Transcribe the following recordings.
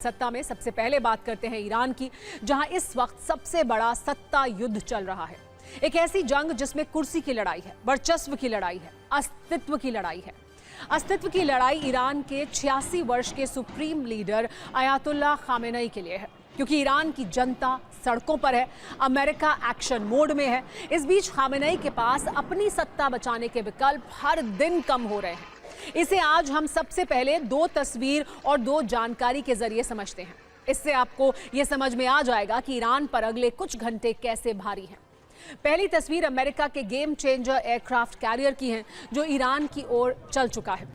सत्ता में सबसे पहले बात करते हैं ईरान की, जहां इस वक्त सबसे बड़ा सत्ता युद्ध चल रहा है। एक ऐसी जंग जिसमें कुर्सी की लड़ाई है, वर्चस्व की लड़ाई है, अस्तित्व की लड़ाई है। अस्तित्व की लड़ाई ईरान के 86 वर्ष के सुप्रीम लीडर अयातुल्लाह खामेनेई के लिए है, क्योंकि ईरान की जनता सड़कों पर है, अमेरिका एक्शन मोड में है। इस बीच खामेनेई के पास अपनी सत्ता बचाने के विकल्प हर दिन कम हो रहे हैं। इसे आज हम सबसे पहले दो तस्वीर और दो जानकारी के जरिए समझते हैं। इससे आपको यह समझ में आ जाएगा कि ईरान पर अगले कुछ घंटे कैसे भारी हैं। पहली तस्वीर अमेरिका के गेम चेंजर एयरक्राफ्ट कैरियर की है, जो ईरान की ओर चल चुका है,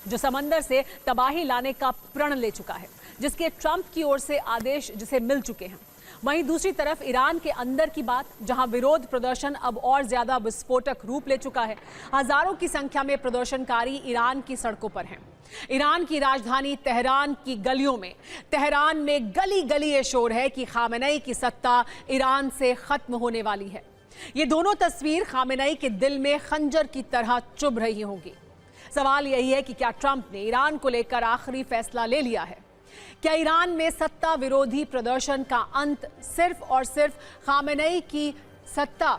जो समंदर से तबाही लाने का प्रण ले चुका है, जिसके ट्रंप की ओर से आदेश जिसे मिल चुके हैं। वहीं दूसरी तरफ ईरान के अंदर की बात, जहां विरोध प्रदर्शन अब और ज्यादा विस्फोटक रूप ले चुका है। हजारों की संख्या में प्रदर्शनकारी ईरान की सड़कों पर हैं। ईरान की राजधानी तेहरान की गलियों में, तेहरान में गली गली ये शोर है कि खामेनेई की सत्ता ईरान से खत्म होने वाली है। ये दोनों तस्वीर खामेनेई के दिल में खंजर की तरह चुभ रही होंगी। सवाल यही है कि क्या ट्रंप ने ईरान को लेकर आखिरी फैसला ले लिया है? क्या ईरान में सत्ता विरोधी प्रदर्शन का अंत सिर्फ और सिर्फ खामेनेई की सत्ता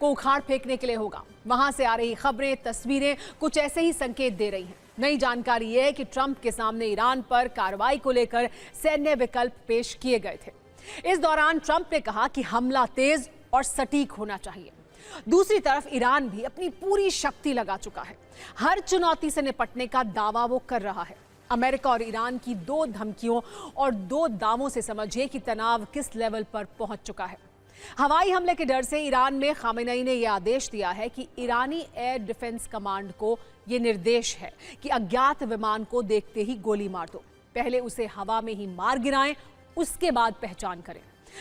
को उखाड़ फेंकने के लिए होगा? वहां से आ रही खबरें, तस्वीरें कुछ ऐसे ही संकेत दे रही हैं। नई जानकारी यह है कि ट्रंप के सामने ईरान पर कार्रवाई को लेकर सैन्य विकल्प पेश किए गए थे। इस दौरान ट्रंप ने कहा कि हमला तेज और सटीक होना चाहिए। दूसरी तरफ ईरान भी अपनी पूरी शक्ति लगा चुका है। हर चुनौती से निपटने का दावा वो कर रहा है। अमेरिका और ईरान की दो धमकियों और दो दावों से समझिए कि तनाव किस लेवल पर पहुंच चुका है। हवाई हमले के डर से ईरान में खामेनेई ने यह आदेश दिया है कि ईरानी एयर डिफेंस कमांड को यह निर्देश है कि अज्ञात विमान को देखते ही गोली मार दो। पहले उसे हवा में ही मार गिराएं, उसके बाद पहचान करें।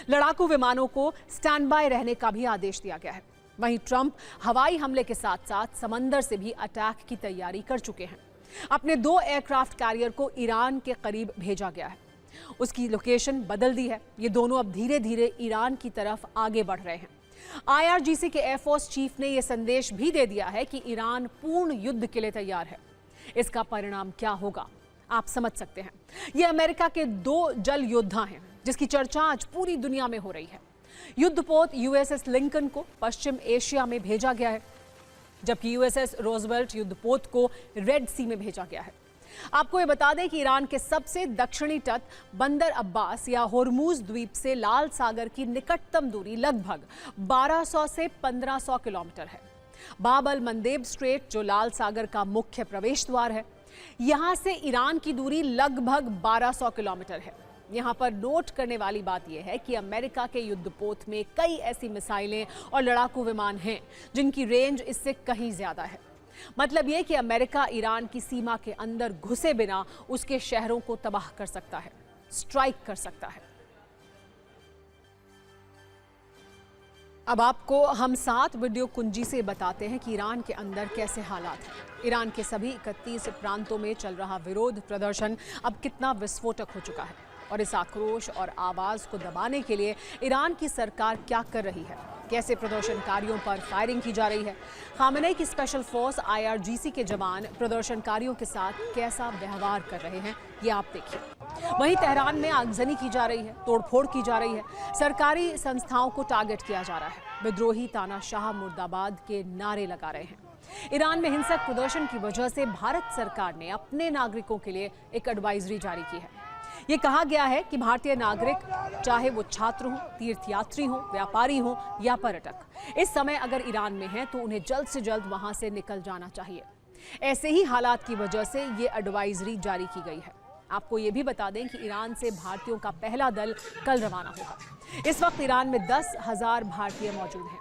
लड़ाकू विमानों को स्टैंड बाय रहने का भी आदेश दिया गया है। वहीं ट्रंप हवाई हमले के साथ साथ समंदर से भी अटैक की तैयारी कर चुके हैं। अपने दो एयरक्राफ्ट कैरियर को ईरान के करीब भेजा गया है, उसकी लोकेशन बदल दी है। ये दोनों अब धीरे धीरे ईरान की तरफ आगे बढ़ रहे हैं। IRGC के एयरफोर्स चीफ ने यह संदेश भी दे दिया है कि ईरान पूर्ण युद्ध के लिए तैयार है। इसका परिणाम क्या होगा आप समझ सकते हैं। ये अमेरिका के दो जल योद्धा हैं, जिसकी चर्चा आज पूरी दुनिया में हो रही है। युद्धपोत USS लिंकन को पश्चिम एशिया में भेजा गया है, जबकि USS रोजवेल्ट युद्धपोत को रेड सी में भेजा गया है। आपको ये बता दें कि ईरान के सबसे दक्षिणी तट बंदर अब्बास या होर्मुज द्वीप से लाल सागर की निकटतम दूरी लगभग 1200 से 1500 किलोमीटर है। बाब अल मंदेब स्ट्रेट, जो लाल सागर का मुख्य प्रवेश द्वार है, यहां से ईरान की दूरी लगभग 1200 किलोमीटर है। यहां पर नोट करने वाली बात यह है कि अमेरिका के युद्धपोत में कई ऐसी मिसाइलें और लड़ाकू विमान हैं जिनकी रेंज इससे कहीं ज्यादा है। मतलब यह कि अमेरिका ईरान की सीमा के अंदर घुसे बिना उसके शहरों को तबाह कर सकता है, स्ट्राइक कर सकता है। अब आपको हम 7 वीडियो कुंजी से बताते हैं कि ईरान के अंदर कैसे हालात हैं। ईरान के सभी 31 प्रांतों में चल रहा विरोध प्रदर्शन अब कितना विस्फोटक हो चुका है, और इस आक्रोश और आवाज को दबाने के लिए ईरान की सरकार क्या कर रही है, कैसे प्रदर्शनकारियों पर फायरिंग की जा रही है। खामेनेई की स्पेशल फोर्स IRGC के जवान प्रदर्शनकारियों के साथ कैसा व्यवहार कर रहे हैं, ये आप देखिए। वहीं तेहरान में आगजनी की जा रही है, तोड़फोड़ की जा रही है, सरकारी संस्थाओं को टारगेट किया जा रहा है, विद्रोही तानाशाह मुर्दाबाद के नारे लगा रहे हैं। ईरान में हिंसक प्रदर्शन की वजह से भारत सरकार ने अपने नागरिकों के लिए एक एडवाइजरी जारी की है। ये कहा गया है कि भारतीय नागरिक, चाहे वो छात्र हो, तीर्थयात्री हो, व्यापारी हो या पर्यटक, इस समय अगर ईरान में हैं तो उन्हें जल्द से जल्द वहां से निकल जाना चाहिए। ऐसे ही हालात की वजह से ये एडवाइजरी जारी की गई है। आपको ये भी बता दें कि ईरान से भारतीयों का पहला दल कल रवाना होगा। इस वक्त ईरान में 10,000 भारतीय मौजूद हैं।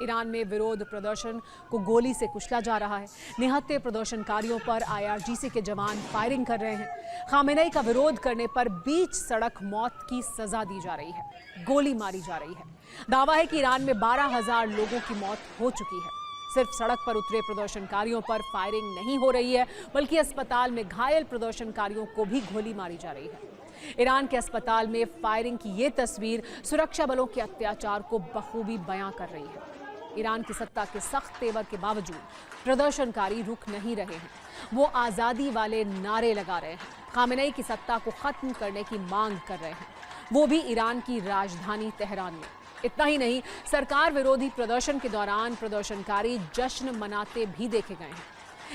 ईरान में विरोध प्रदर्शन को गोली से कुचला जा रहा है। निहत्थे प्रदर्शनकारियों पर IRGC के जवान फायरिंग कर रहे हैं। खामेनेई का विरोध करने पर बीच सड़क मौत की सजा दी जा रही है, गोली मारी जा रही है। दावा है कि ईरान में 12,000 लोगों की मौत हो चुकी है। सिर्फ सड़क पर उतरे प्रदर्शनकारियों पर फायरिंग नहीं हो रही है, बल्कि अस्पताल में घायल प्रदर्शनकारियों को भी गोली मारी जा रही है। ईरान के अस्पताल में फायरिंग की ये तस्वीर सुरक्षा बलों के अत्याचार को बखूबी बयां कर रही है। ईरान की सत्ता के सख्त तेवर के बावजूद प्रदर्शनकारी रुक नहीं रहे हैं। वो आज़ादी वाले नारे लगा रहे हैं, खामेनेई की सत्ता को खत्म करने की मांग कर रहे हैं, वो भी ईरान की राजधानी तेहरान में। इतना ही नहीं, सरकार विरोधी प्रदर्शन के दौरान प्रदर्शनकारी जश्न मनाते भी देखे गए हैं।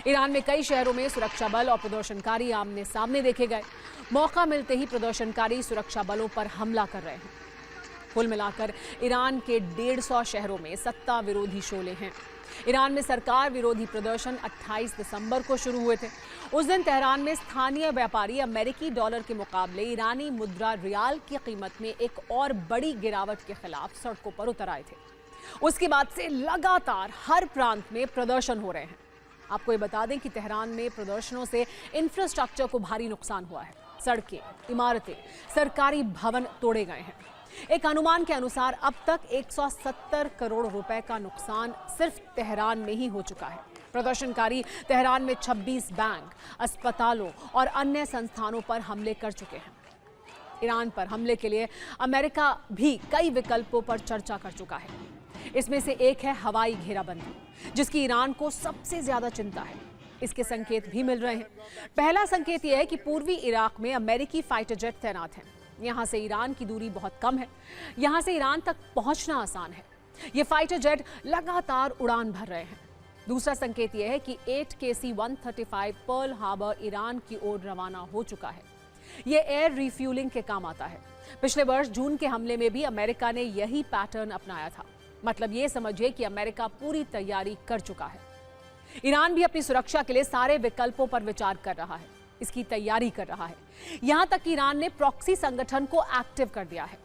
ईरान में कई शहरों में सुरक्षा बल और प्रदर्शनकारी आमने सामने देखे गए। मौका मिलते ही प्रदर्शनकारी सुरक्षा बलों पर हमला कर रहे हैं। कुल मिलाकर ईरान के 150 शहरों में सत्ता विरोधी शोले हैं। ईरान में सरकार विरोधी प्रदर्शन 28 दिसंबर को शुरू हुए थे। उस दिन तेहरान में स्थानीय व्यापारी अमेरिकी डॉलर के मुकाबले ईरानी मुद्रा रियाल की कीमत में एक और बड़ी गिरावट के खिलाफ सड़कों पर उतर आए थे। उसके बाद से लगातार हर प्रांत में प्रदर्शन हो रहे हैं। आपको ये बता दें कि तेहरान में प्रदर्शनों से इंफ्रास्ट्रक्चर को भारी नुकसान हुआ है। सड़कें, इमारतें, सरकारी भवन तोड़े गए हैं। एक अनुमान के अनुसार अब तक 170 करोड़ रुपए का नुकसान सिर्फ तेहरान में ही हो चुका है। प्रदर्शनकारी तेहरान में 26 बैंक, अस्पतालों और अन्य संस्थानों पर हमले कर चुके हैं। ईरान पर हमले के लिए अमेरिका भी कई विकल्पों पर चर्चा कर चुका है। इसमें से एक है हवाई घेराबंदी, जिसकी ईरान को सबसे ज्यादा चिंता है। इसके संकेत भी मिल रहे हैं। पहला संकेत यह है कि पूर्वी इराक में अमेरिकी फाइटर जेट तैनात हैं। यहाँ से ईरान की दूरी बहुत कम है। यहाँ से ईरान तक पहुंचना आसान है। ये फाइटर जेट लगातार उड़ान भर रहे हैं। दूसरा संकेत यह है कि 8 KC-135 पर्ल हार्बर ईरान की ओर रवाना हो चुका है। ये एयर रिफ्यूलिंग के काम आता है। पिछले वर्ष जून के हमले में भी अमेरिका ने यही पैटर्न अपनाया था। मतलब ये समझिए कि अमेरिका पूरी तैयारी कर चुका है। ईरान भी अपनी सुरक्षा के लिए सारे विकल्पों पर विचार कर रहा है, इसकी तैयारी कर रहा है। यहां तक कि ईरान ने प्रॉक्सी संगठन को एक्टिव कर दिया है।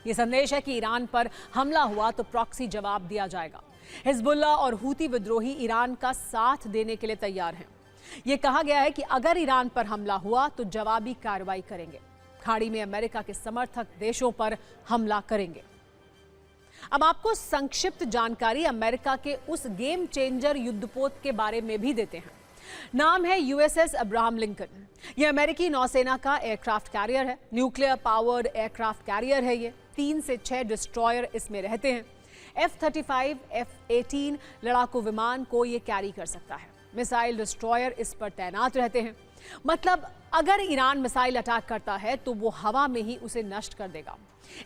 यह संदेश है कि ईरान पर हमला हुआ तो प्रॉक्सी जवाब दिया जाएगा। हिजबुल्लाह और हूती विद्रोही ईरान का साथ देने के लिए तैयार हैं। यह कहा गया है कि अगर ईरान पर हमला हुआ तो जवाबी कार्रवाई करेंगे। खाड़ी में अमेरिका के समर्थक देशों पर हमला करेंगे। अब आपको संक्षिप्त जानकारी अमेरिका के उस गेम चेंजर युद्धपोत के बारे में भी देते हैं। नाम है USS अब्राहम लिंकन। यह अमेरिकी नौसेना का एयरक्राफ्ट कैरियर है। न्यूक्लियर पावर्ड एयरक्राफ्ट कैरियर है ये। 3 से 6 डिस्ट्रॉयर इसमें रहते हैं। F-35, F-18 लड़ाकू विमान को ये कैरी कर सकता है। मिसाइल डिस्ट्रॉयर इस पर तैनात रहते हैं। मतलब अगर ईरान मिसाइल अटैक करता है तो वो हवा में ही उसे नष्ट कर देगा।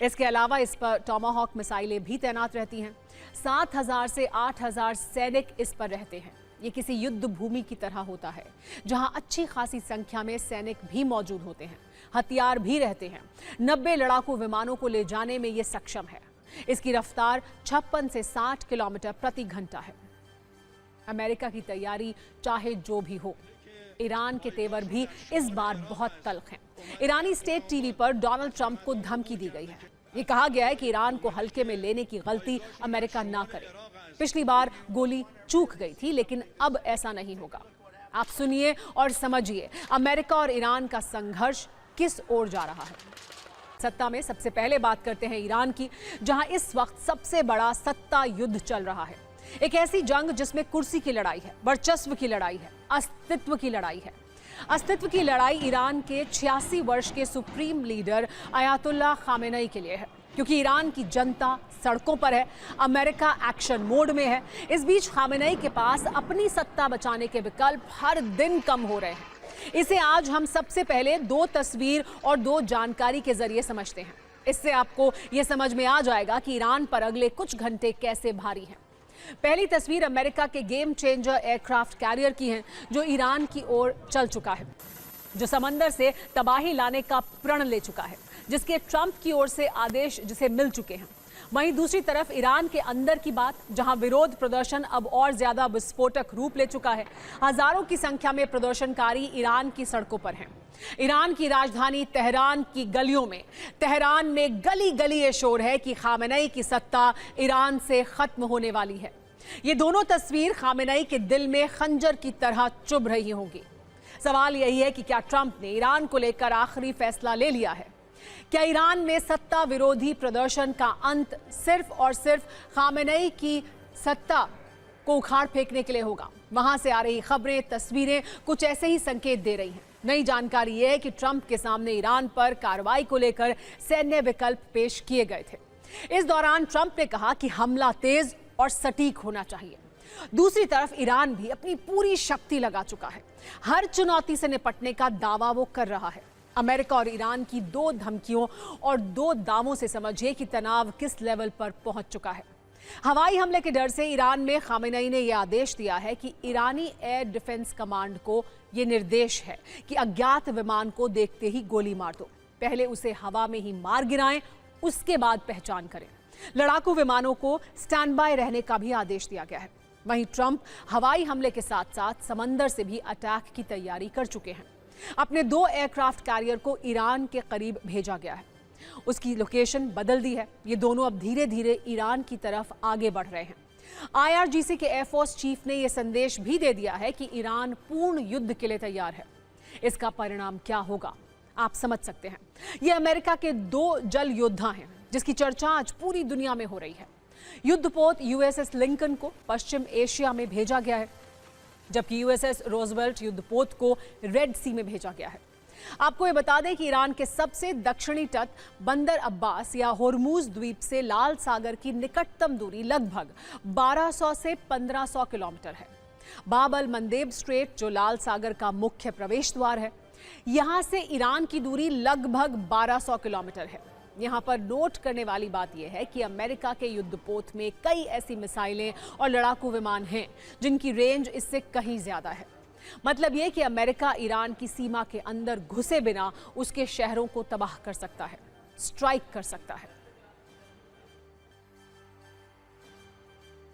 इसके अलावा इस पर टॉमाहॉक मिसाइलें भी तैनात रहती हैं। 7000 से 8000 सैनिक इस पर रहते हैं। ये किसी युद्ध भूमि की तरह होता है, जहां अच्छी खासी संख्या में सैनिक भी मौजूद होते हैं, हथियार भी रहते हैं। 90 लड़ाकू विमानों को ले जाने में ये सक्षम है। इसकी रफ्तार 56 से 60 किलोमीटर प्रति घंटा है। अमेरिका की तैयारी चाहे जो भी हो, ईरान के तेवर भी इस बार बहुत तल्ख हैं। ईरानी स्टेट टीवी पर डोनाल्ड ट्रंप को धमकी दी गई है। ये कहा गया है कि ईरान को हल्के में लेने की गलती अमेरिका ना करे। पिछली बार गोली चूक गई थी, लेकिन अब ऐसा नहीं होगा। आप सुनिए और समझिए अमेरिका और ईरान का संघर्ष किस ओर जा रहा है। सत्ता में सबसे पहले बात करते हैं ईरान की, जहां इस वक्त सबसे बड़ा सत्ता युद्ध चल रहा है। एक ऐसी जंग जिसमें कुर्सी की लड़ाई है, वर्चस्व की लड़ाई है, अस्तित्व की लड़ाई है। अस्तित्व की लड़ाई ईरान के 86 वर्ष के सुप्रीम लीडर अयातुल्लाह खामेनेई के लिए है, क्योंकि ईरान की जनता सड़कों पर है, अमेरिका एक्शन मोड में है। इस बीच खामेनेई के पास अपनी सत्ता बचाने के विकल्प हर दिन कम हो रहे हैं। इसे आज हम सबसे पहले 2 तस्वीर और 2 जानकारी के जरिए समझते हैं। इससे आपको यह समझ में आ जाएगा कि ईरान पर अगले कुछ घंटे कैसे भारी हैं। पहली तस्वीर अमेरिका के गेम चेंजर एयरक्राफ्ट कैरियर की है, जो ईरान की ओर चल चुका है, जो समंदर से तबाही लाने का प्रण ले चुका है, जिसके ट्रंप की ओर से आदेश जिसे मिल चुके हैं। वहीं दूसरी तरफ ईरान के अंदर की बात, जहां विरोध प्रदर्शन अब और ज्यादा विस्फोटक रूप ले चुका है। हजारों की संख्या में प्रदर्शनकारी ईरान की सड़कों पर हैं। ईरान की राजधानी तेहरान की गलियों में, तेहरान में गली गली ये शोर है कि खामेनेई की सत्ता ईरान से खत्म होने वाली है। ये दोनों तस्वीर खामेनेई के दिल में खंजर की तरह चुभ रही होंगी। सवाल यही है कि क्या ट्रंप ने ईरान को लेकर आखिरी फैसला ले लिया है? क्या ईरान में सत्ता विरोधी प्रदर्शन का अंत सिर्फ और सिर्फ खामेनेई की सत्ता को उखाड़ फेंकने के लिए होगा? वहां से आ रही खबरें, तस्वीरें कुछ ऐसे ही संकेत दे रही हैं। नई जानकारी यह है कि ट्रंप के सामने ईरान पर कार्रवाई को लेकर सैन्य विकल्प पेश किए गए थे। इस दौरान ट्रंप ने कहा कि हमला तेज और सटीक होना चाहिए। दूसरी तरफ ईरान भी अपनी पूरी शक्ति लगा चुका है। हर चुनौती से निपटने का दावा वो कर रहा है। अमेरिका और ईरान की दो धमकियों और दो दावों से समझिए कि तनाव किस लेवल पर पहुंच चुका है। हवाई हमले के डर से ईरान में खामेनेई ने यह आदेश दिया है कि ईरानी एयर डिफेंस कमांड को यह निर्देश है कि अज्ञात विमान को देखते ही गोली मार दो। पहले उसे हवा में ही मार गिराएं, उसके बाद पहचान करें। लड़ाकू विमानों को स्टैंड बाय रहने का भी आदेश दिया गया है। वहीं ट्रंप हवाई हमले के साथ साथ समंदर से भी अटैक की तैयारी कर चुके हैं। अपने 2 एयरक्राफ्ट कैरियर को ईरान के करीब भेजा गया है। उसकी लोकेशन बदल दी है। ये दोनों अब धीरे धीरे ईरान की तरफ आगे बढ़ रहे हैं। IRGC के एयरफोर्स चीफ ने यह संदेश भी दे दिया है कि ईरान पूर्ण युद्ध के लिए तैयार है। इसका परिणाम क्या होगा आप समझ सकते हैं। ये अमेरिका के 2 जल योद्धा हैं जिसकी चर्चा आज पूरी दुनिया में हो रही है। युद्धपोत USS लिंकन को पश्चिम एशिया में भेजा गया है, जबकि USS रोजवेल्ट युद्धपोत को रेड सी में भेजा गया है। आपको ये बता दें कि ईरान के सबसे दक्षिणी तट बंदर अब्बास या होर्मुज द्वीप से लाल सागर की निकटतम दूरी लगभग 1200 से 1500 किलोमीटर है। बाब अल मंदेब स्ट्रेट जो लाल सागर का मुख्य प्रवेश द्वार है, यहां से ईरान की दूरी लगभग 1200 किलोमीटर है। यहां पर नोट करने वाली बात यह है कि अमेरिका के युद्धपोत में कई ऐसी मिसाइलें और लड़ाकू विमान हैं जिनकी रेंज इससे कहीं ज्यादा है। मतलब यह कि अमेरिका ईरान की सीमा के अंदर घुसे बिना उसके शहरों को तबाह कर सकता है, स्ट्राइक कर सकता है।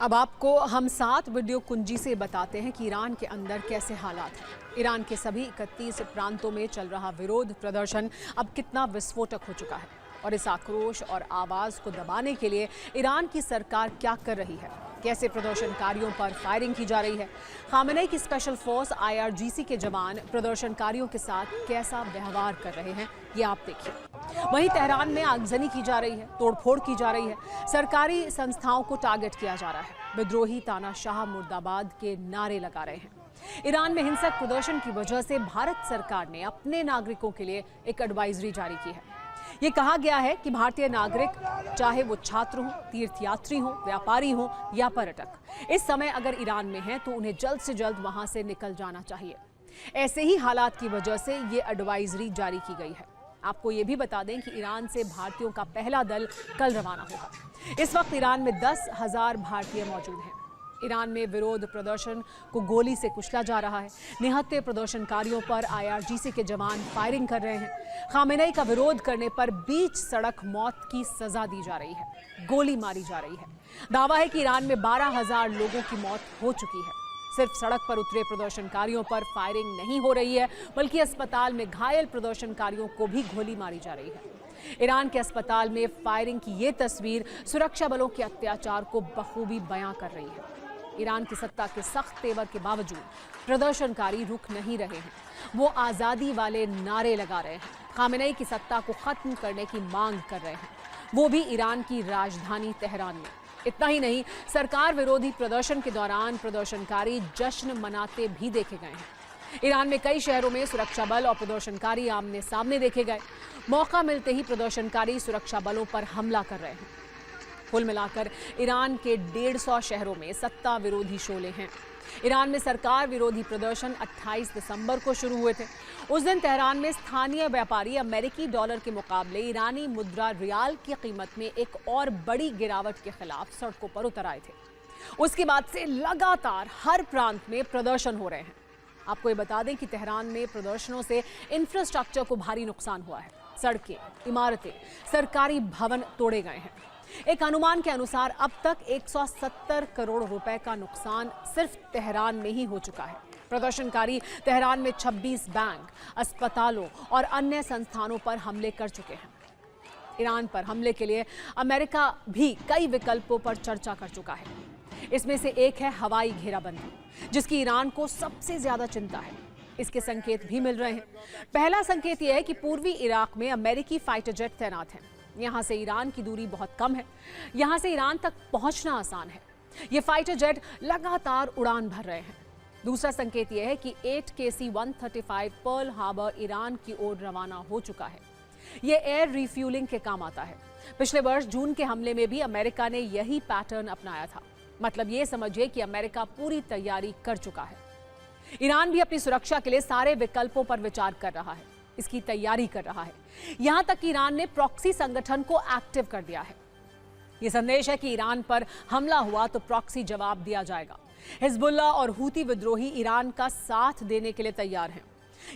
अब आपको हम 7 वीडियो कुंजी से बताते हैं कि ईरान के अंदर कैसे हालात हैं। ईरान के सभी 31 प्रांतों में चल रहा विरोध प्रदर्शन अब कितना विस्फोटक हो चुका है और इस आक्रोश और आवाज को दबाने के लिए ईरान की सरकार क्या कर रही है, कैसे प्रदर्शनकारियों पर फायरिंग की जा रही है। खामेनेई की स्पेशल फोर्स IRGC के जवान प्रदर्शनकारियों के साथ कैसा व्यवहार कर रहे हैं, ये आप देखिए। वहीं तेहरान में आगजनी की जा रही है, तोड़फोड़ की जा रही है, सरकारी संस्थाओं को टारगेट किया जा रहा है, विद्रोही तानाशाह मुर्दाबाद के नारे लगा रहे हैं। ईरान में हिंसक प्रदर्शन की वजह से भारत सरकार ने अपने नागरिकों के लिए एक एडवाइजरी जारी की है। ये कहा गया है कि भारतीय नागरिक, चाहे वो छात्र हो, तीर्थयात्री हो, व्यापारी हो या पर्यटक, इस समय अगर ईरान में हैं तो उन्हें जल्द से जल्द वहां से निकल जाना चाहिए। ऐसे ही हालात की वजह से ये एडवाइजरी जारी की गई है। आपको ये भी बता दें कि ईरान से भारतीयों का पहला दल कल रवाना होगा। इस वक्त ईरान में 10,000 भारतीय मौजूद हैं। ईरान में विरोध प्रदर्शन को गोली से कुचला जा रहा है। निहत्थे प्रदर्शनकारियों पर IRGC के जवान फायरिंग कर रहे हैं। खामेनेई का विरोध करने पर बीच सड़क मौत की सजा दी जा रही है, गोली मारी जा रही है। दावा है कि ईरान में 12,000 लोगों की मौत हो चुकी है। सिर्फ सड़क पर उतरे प्रदर्शनकारियों पर फायरिंग नहीं हो रही है, बल्कि अस्पताल में घायल प्रदर्शनकारियों को भी गोली मारी जा रही है। ईरान के अस्पताल में फायरिंग की ये तस्वीर सुरक्षा बलों के अत्याचार को बखूबी बयां कर रही है। ईरान की सत्ता के सख्त तेवर के बावजूद प्रदर्शनकारी रुक नहीं रहे हैं। वो आज़ादी वाले नारे लगा रहे हैं, खामेनेई की सत्ता को खत्म करने की मांग कर रहे हैं, वो भी ईरान की राजधानी तेहरान में। इतना ही नहीं, सरकार विरोधी प्रदर्शन के दौरान प्रदर्शनकारी जश्न मनाते भी देखे गए हैं। ईरान में कई शहरों में सुरक्षा बल और प्रदर्शनकारी आमने सामने देखे गए। मौका मिलते ही प्रदर्शनकारी सुरक्षा बलों पर हमला कर रहे हैं। कुल मिलाकर ईरान के 150 शहरों में सत्ता विरोधी शोले हैं। ईरान में सरकार विरोधी प्रदर्शन 28 दिसंबर को शुरू हुए थे। उस दिन तेहरान में स्थानीय व्यापारी अमेरिकी डॉलर के मुकाबले ईरानी मुद्रा रियाल की कीमत में एक और बड़ी गिरावट के खिलाफ सड़कों पर उतर आए थे। उसके बाद से लगातार हर प्रांत में प्रदर्शन हो रहे हैं। आपको ये बता दें कि तेहरान में प्रदर्शनों से इंफ्रास्ट्रक्चर को भारी नुकसान हुआ है। सड़कें, इमारतें, सरकारी भवन तोड़े गए हैं। एक अनुमान के अनुसार अब तक 170 करोड़ रुपए का नुकसान सिर्फ तेहरान में ही हो चुका है। प्रदर्शनकारी तेहरान में 26 बैंक, अस्पतालों और अन्य संस्थानों पर हमले कर चुके हैं। ईरान पर हमले के लिए अमेरिका भी कई विकल्पों पर चर्चा कर चुका है। इसमें से एक है हवाई घेराबंदी, जिसकी ईरान को सबसे ज्यादा चिंता है। इसके संकेत भी मिल रहे हैं। पहला संकेत यह है कि पूर्वी इराक में अमेरिकी फाइटर जेट तैनात हैं। यहाँ से ईरान की दूरी बहुत कम है, यहाँ से ईरान तक पहुंचना आसान है। ये फाइटर जेट लगातार उड़ान भर रहे हैं। दूसरा संकेत यह है कि 8 KC-135 पर्ल हार्बर ईरान की ओर रवाना हो चुका है। ये एयर रिफ्यूलिंग के काम आता है। पिछले वर्ष जून के हमले में भी अमेरिका ने यही पैटर्न अपनाया था। मतलब ये समझिए कि अमेरिका पूरी तैयारी कर चुका है। ईरान भी अपनी सुरक्षा के लिए सारे विकल्पों पर विचार कर रहा है, इसकी तैयारी कर रहा है। यहां तक कि ईरान ने प्रॉक्सी संगठन को एक्टिव कर दिया है। यह संदेश है कि ईरान पर हमला हुआ तो प्रॉक्सी जवाब दिया जाएगा। हिजबुल्लाह और हूती विद्रोही ईरान का साथ देने के लिए तैयार हैं।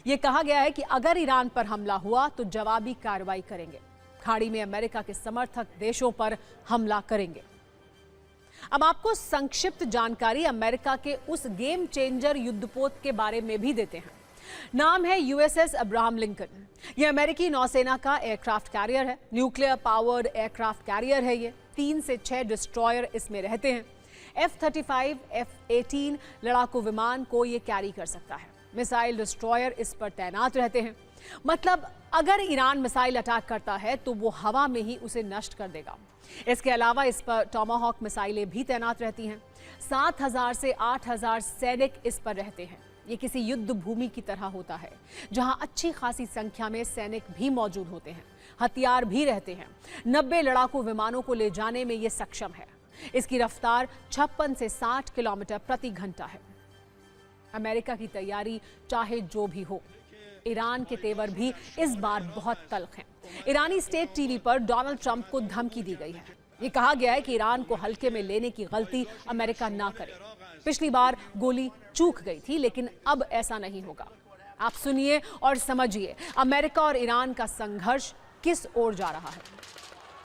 यह कहा गया है कि अगर ईरान पर हमला हुआ तो जवाबी कार्रवाई करेंगे। खाड़ी में अमेरिका के समर्थक देशों पर हमला करेंगे। अब आपको संक्षिप्त जानकारी अमेरिका के उस गेम चेंजर युद्धपोत के बारे में भी देते हैं। नाम है यूएसएस अब्राहम लिंकन। यह अमेरिकी नौसेना का एयरक्राफ्ट कैरियर है। न्यूक्लियर पावर्ड एयरक्राफ्ट कैरियर है। ये 3 से 6 डिस्ट्रॉयर इसमें रहते हैं। F-35, F-18 लड़ाकू विमान को ये कैरी कर सकता है। मिसाइल डिस्ट्रॉयर इस पर तैनात रहते हैं। मतलब अगर ईरान मिसाइल अटैक करता है तो वो हवा में ही उसे नष्ट कर देगा। इसके अलावा इस पर टॉमाहॉक मिसाइलें भी तैनात रहती हैं। 7,000 से 8,000 सैनिक इस पर रहते हैं। ये किसी युद्ध भूमि की तरह होता है, जहां अच्छी खासी संख्या में सैनिक भी मौजूद होते हैं, हथियार भी रहते हैं। 90 लड़ाकू विमानों को ले जाने में ये सक्षम है। इसकी रफ्तार 56 से 60 किलोमीटर प्रति घंटा है। अमेरिका की तैयारी चाहे जो भी हो, ईरान के तेवर भी इस बार बहुत तल्ख हैं। ईरानी स्टेट टीवी पर डोनाल्ड ट्रंप को धमकी दी गई है। ये कहा गया है कि ईरान को हल्के में लेने की गलती अमेरिका ना करे। पिछली बार गोली चूक गई थी, लेकिन अब ऐसा नहीं होगा। आप सुनिए और समझिए अमेरिका और ईरान का संघर्ष किस ओर जा रहा है।